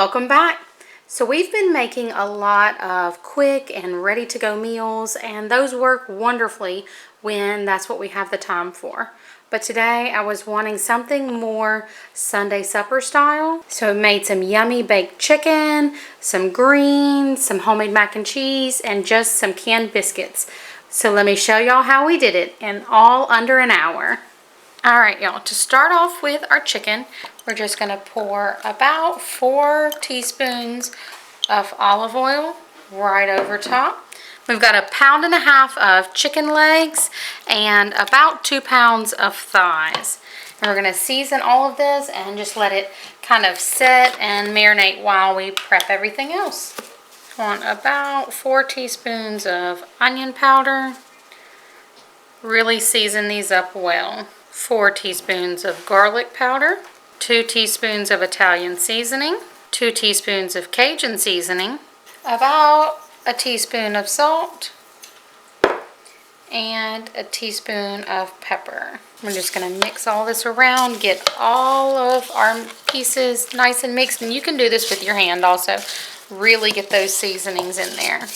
Welcome back. So we've been making a lot of quick and ready to go meals, and those work wonderfully when that's what we have the time for. But today I was wanting something more Sunday supper style. So I made some yummy baked chicken, some greens, some homemade mac and cheese, and just some canned biscuits. So let me show y'all how we did it in all under an hour. Alright y'all, to start off with our chicken, we're just going to pour about 4 teaspoons of olive oil right over top. We've got 1.5 pounds of chicken legs and about 2 pounds of thighs. And we're going to season all of this and just let it kind of set and marinate while we prep everything else. I want about 4 teaspoons of onion powder. Really season these up well. 4 teaspoons of garlic powder, 2 teaspoons of Italian seasoning, 2 teaspoons of Cajun seasoning, about a teaspoon of salt, and a teaspoon of pepper. We're just going to mix all this around, get all of our pieces nice and mixed, and you can do this with your hand also. Really get those seasonings in there.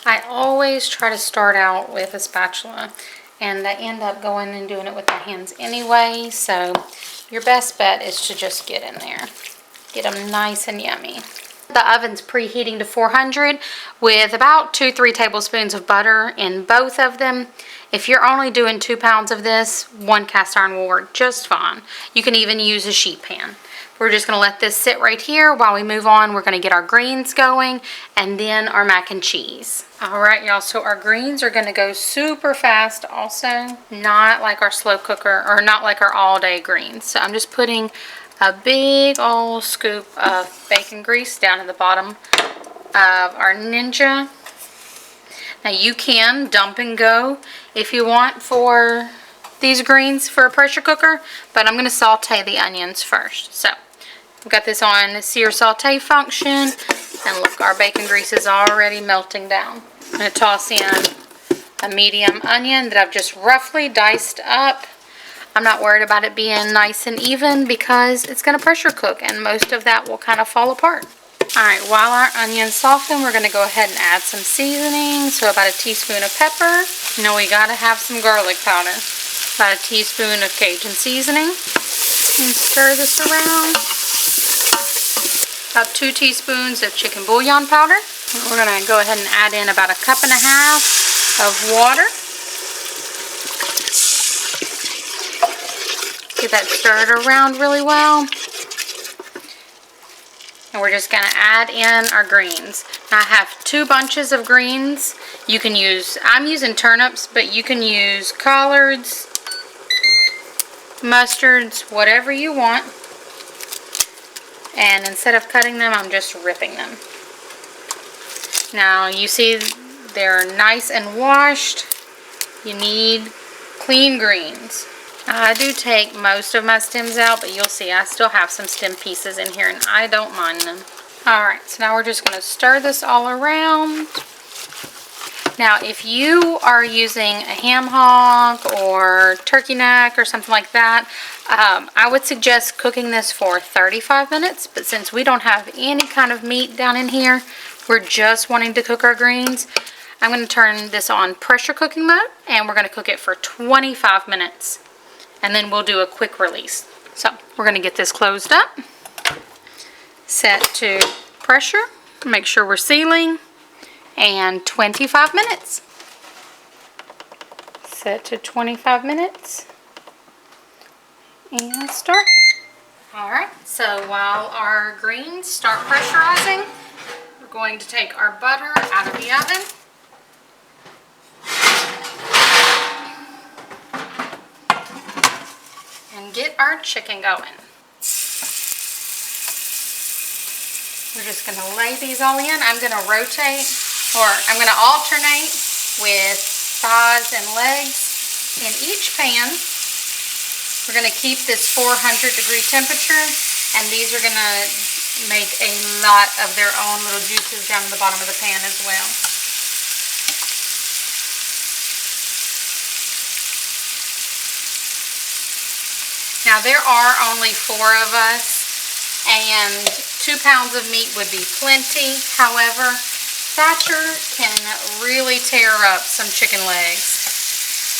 I always try to start out with a spatula, and I end up going and doing it with my hands anyway, so your best bet is to just get in there. Get them nice and yummy. The oven's preheating to 400 with about 2-3 tablespoons of butter in both of them. If you're only doing 2 pounds of this, 1 cast iron will work just fine. You can even use a sheet pan. We're just going to let this sit right here while we move on. We're going to get our greens going and then our mac and cheese. Alright y'all, so our greens are going to go super fast also. Not like our slow cooker, or not like our all day greens. So I'm just putting a big old scoop of bacon grease down at the bottom of our Ninja. Now you can dump and go if you want for these greens for a pressure cooker, but I'm going to saute the onions first. So we've got this on sear saute function, and look, our bacon grease is already melting down. I'm going to toss in a medium onion that I've just roughly diced up. I'm not worried about it being nice and even because it's going to pressure cook and most of that will kind of fall apart. Alright, while our onions soften, we're going to go ahead and add some seasoning. So about a teaspoon of pepper. You know, we got to have some garlic powder. About a teaspoon of Cajun seasoning. And stir this around. About 2 teaspoons of chicken bouillon powder. And we're going to go ahead and add in about 1.5 cups of water. Get that stirred around really well. And we're just going to add in our greens. Now I have 2 bunches of greens. You can use, I'm using turnips, but you can use collards, mustards, whatever you want. And instead of cutting them, I'm just ripping them. Now you see they're nice and washed. You need clean greens. I do take most of my stems out, but you'll see I still have some stem pieces in here and I don't mind them. Alright, so now we're just going to stir this all around. Now if you are using a ham hock or turkey neck or something like that, I would suggest cooking this for 35 minutes, but since we don't have any kind of meat down in here, we're just wanting to cook our greens, I'm going to turn this on pressure cooking mode and we're going to cook it for 25 minutes. And then we'll do a quick release. So we're going to get this closed up. Set to pressure. Make sure we're sealing. And 25 minutes. Set to 25 minutes. And start. Alright, so while our greens start pressurizing, we're going to take our butter out of the oven. And get our chicken going. We're just going to lay these all in. I'm going to rotate, or I'm going to alternate with thighs and legs in each pan. We're going to keep this 400-degree temperature, and these are going to make a lot of their own little juices down in the bottom of the pan as well. Now there are only 4 of us, and 2 pounds of meat would be plenty. However, Thatcher can really tear up some chicken legs.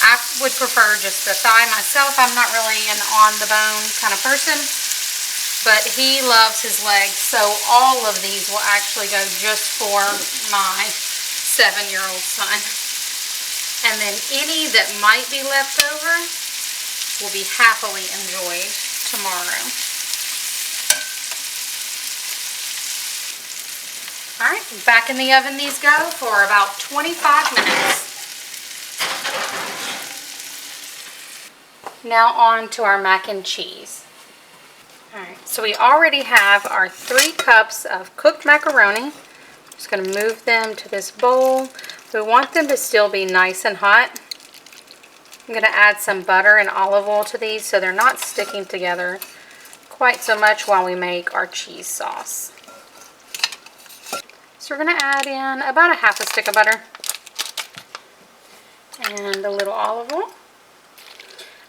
I would prefer just the thigh myself. I'm not really an on-the-bone kind of person, but he loves his legs, so all of these will actually go just for my 7-year-old son. And then any that might be left over will be happily enjoyed tomorrow. Alright, back in the oven these go for about 25 minutes. Now on to our mac and cheese. Alright, so we already have our 3 cups of cooked macaroni. Just going to move them to this bowl. We want them to still be nice and hot. I'm going to add some butter and olive oil to these so they're not sticking together quite so much while we make our cheese sauce. So we're going to add in about a half a stick of butter and a little olive oil.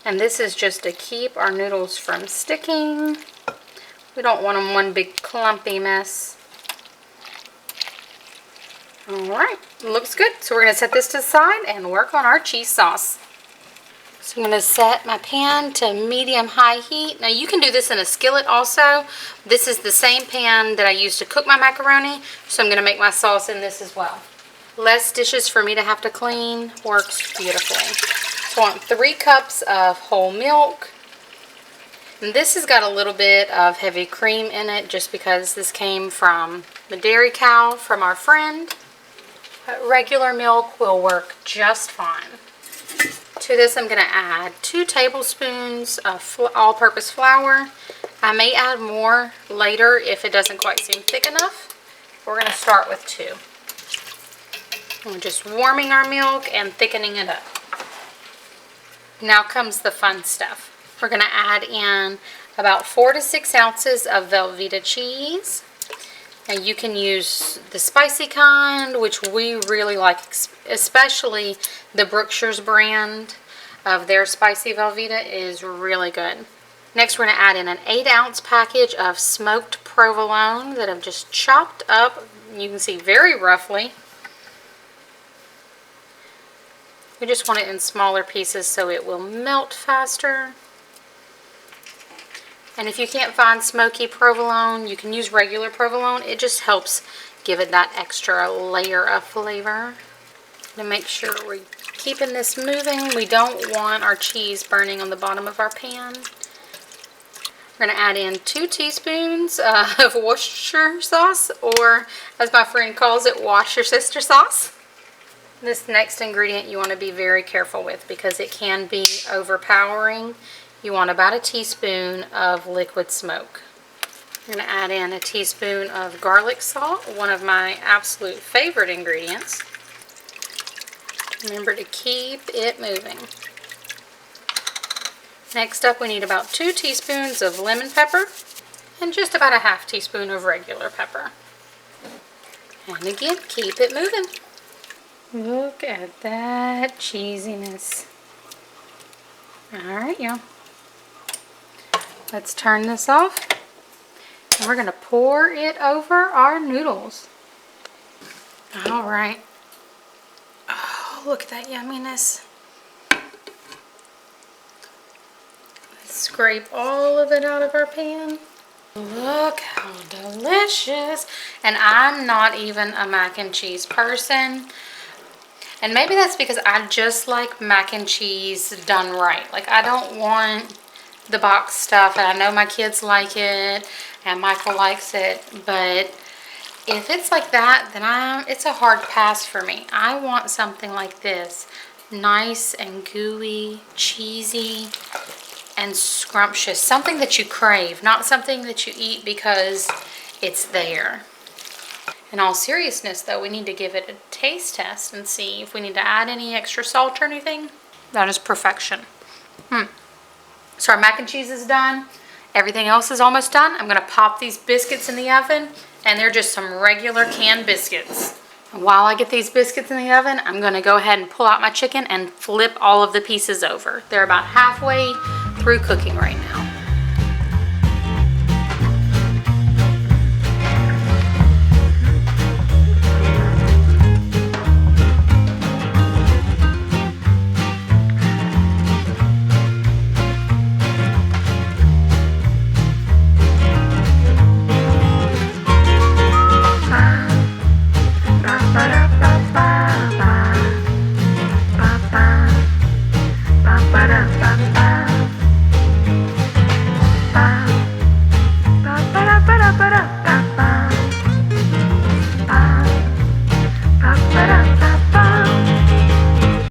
And this is just to keep our noodles from sticking. We don't want them one big clumpy mess. Alright, looks good. So we're going to set this to the side and work on our cheese sauce. So I'm going to set my pan to medium-high heat. Now you can do this in a skillet also. This is the same pan that I used to cook my macaroni, so I'm going to make my sauce in this as well. Less dishes for me to have to clean. Works beautifully. So I want 3 cups of whole milk. And this has got a little bit of heavy cream in it just because this came from the dairy cow from our friend. But regular milk will work just fine. To this I'm going to add 2 tablespoons of all-purpose flour. I may add more later if it doesn't quite seem thick enough. We're going to start with 2. We're just warming our milk and thickening it up. Now comes the fun stuff. We're going to add in about 4 to 6 ounces of Velveeta cheese. And you can use the spicy kind, which we really like, especially the Brookshire's brand of their spicy Velveeta is really good. Next, we're going to add in an 8-ounce package of smoked provolone that I've just chopped up, you can see very roughly. We just want it in smaller pieces so it will melt faster. And if you can't find smoky provolone, you can use regular provolone. It just helps give it that extra layer of flavor. To make sure we're keeping this moving, we don't want our cheese burning on the bottom of our pan. We're going to add in 2 teaspoons of Worcestershire sauce, or as my friend calls it, wash your sister sauce. This next ingredient you want to be very careful with because it can be overpowering. You want about a teaspoon of liquid smoke. I'm going to add in a teaspoon of garlic salt, one of my absolute favorite ingredients. Remember to keep it moving. Next up, we need about 2 teaspoons of lemon pepper and just about a half teaspoon of regular pepper. And again, keep it moving. Look at that cheesiness. Alright, y'all. Let's turn this off. And we're going to pour it over our noodles. Alright. Oh, look at that yumminess. Let's scrape all of it out of our pan. Look how delicious. And I'm not even a mac and cheese person. And maybe that's because I just like mac and cheese done right. Like, I don't want the box stuff, and I know my kids like it, and Michael likes it, but if it's like that, then it's a hard pass for me. I want something like this. Nice and gooey, cheesy, and scrumptious. Something that you crave, not something that you eat because it's there. In all seriousness, though, we need to give it a taste test and see if we need to add any extra salt or anything. That is perfection. So our mac and cheese is done. Everything else is almost done. I'm going to pop these biscuits in the oven, and they're just some regular canned biscuits. And while I get these biscuits in the oven, I'm going to go ahead and pull out my chicken and flip all of the pieces over. They're about halfway through cooking right now.